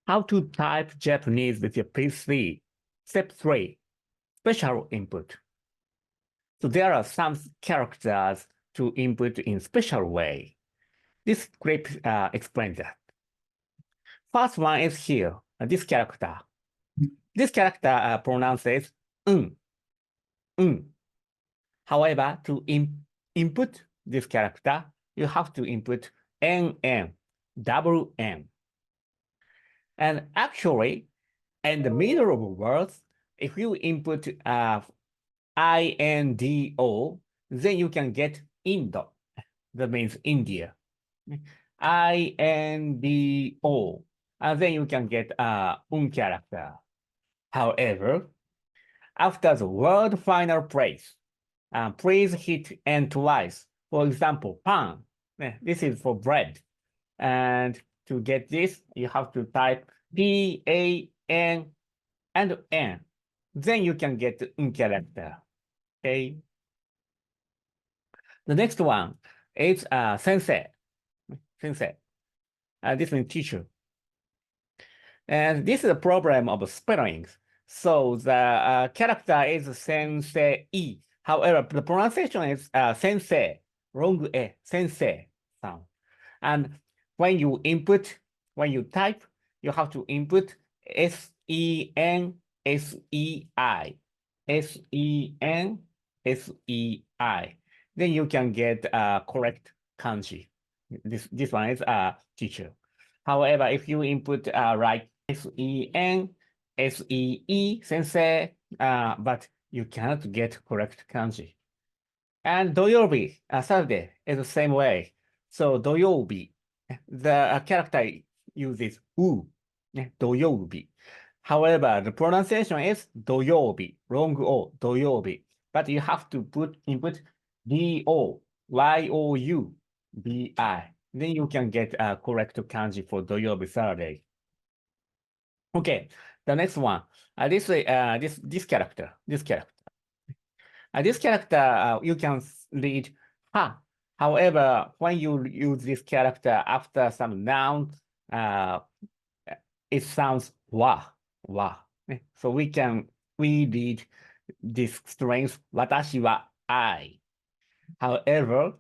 How to type Japanese with your PC. Step 3, special input. So there are some characters to input in special way. This clip explains that. First one is here, this character. This character pronounces un. However, to input this character, you have to input NN, double N. And actually, in the middle of words, if you input INDO, then you can get Indo. That means India. INDO, and then you can get character. However, after the word final place, please hit N twice. For example, pan. This is for bread. And to get this, you have to type PAN and N. Then you can get the character. Okay. The next one is sensei. Sensei. This means teacher. And this is a problem of spellings. So the character is sensei. However, the pronunciation is sensei, wrong e, sensei sound. And when you type, you have to input SEN, SEI, SEN, SEI. Then you can get correct kanji. This one is teacher. However, if you input like SEN, SEE, sensei, but you cannot get correct kanji. And doyobi, Saturday, is the same way. So doyobi, the character uses u, doyobi. However, the pronunciation is doyobi, wrong o, doyobi. But you have to input do, youbi. Then you can get correct kanji for doyobi Saturday. Okay, the next one. This character. This character, you can read ha. However, when you use this character after some noun, it sounds wa. So we read this strings watashi wa I. However,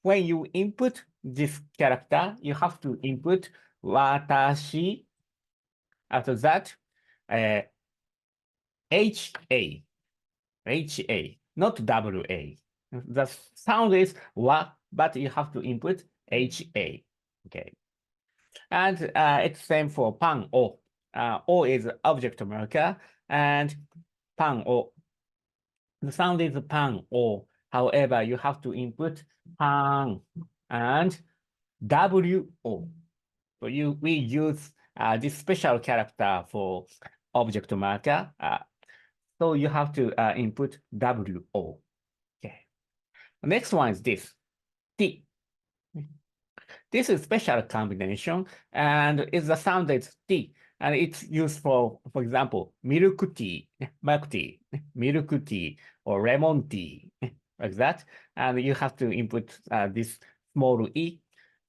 when you input this character, you have to input watashi. After that, HA, not WA. The sound is wa, but you have to input HA. Okay. And it's same for pan o. O is object marker, and pan o. The sound is pan o. However, you have to input pan and WO. So we use this special character for object marker. So you have to input WO. Okay. The next one is this, T. This is special combination, and it's the sound that's T, and it's used for example, milk tea, milk tea, or lemon tea, like that. And you have to input this small e.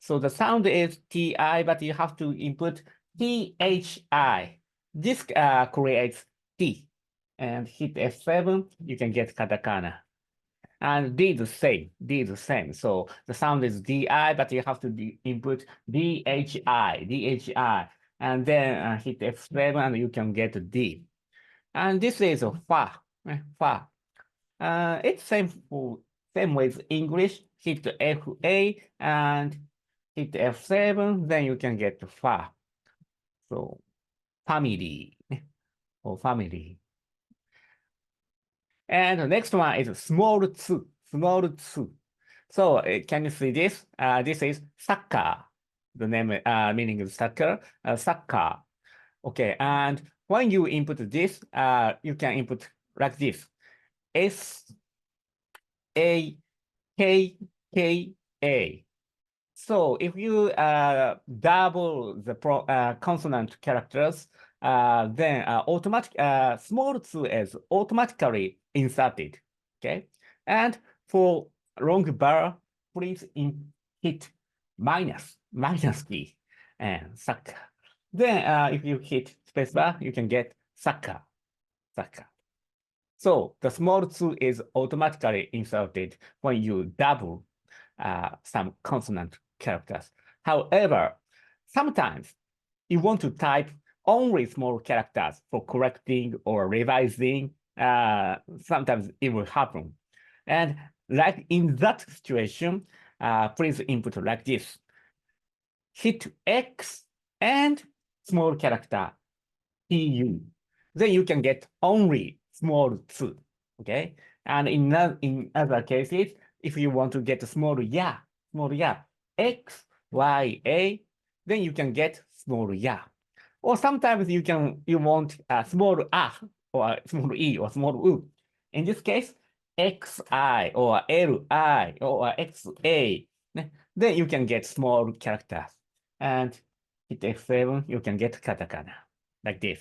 So the sound is TI, but you have to input THI. This creates T. And hit F7, you can get katakana. And D is the same. So the sound is DI, but you have to input DHI. And then hit F7 and you can get D. And this is a fa. It's same with English. Hit FA and hit F7, then you can get fa. So family or family. And the next one is small tsu. So can you see this? This is soccer. The name meaning is soccer. Soccer. Okay, and when you input this, you can input like this: SAKKA. So if you double the consonant characters, then small tsu is automatically inserted. Okay, and for long bar, please hit minus key and suck. Then if you hit spacebar, you can get soccer. So the small 2 is automatically inserted when you double some consonant characters. However, sometimes you want to type only small characters for correcting or revising. Sometimes it will happen. And like in that situation, please input like this. Hit X and small character PU. Then you can get only small 2. Okay. And in other cases, if you want to get small ya, X, Y, A, then you can get small ya. Or sometimes you want a small a or small e or small u. In this case, xi or li or xa. Then you can get small characters. And hit F7, you can get katakana like this.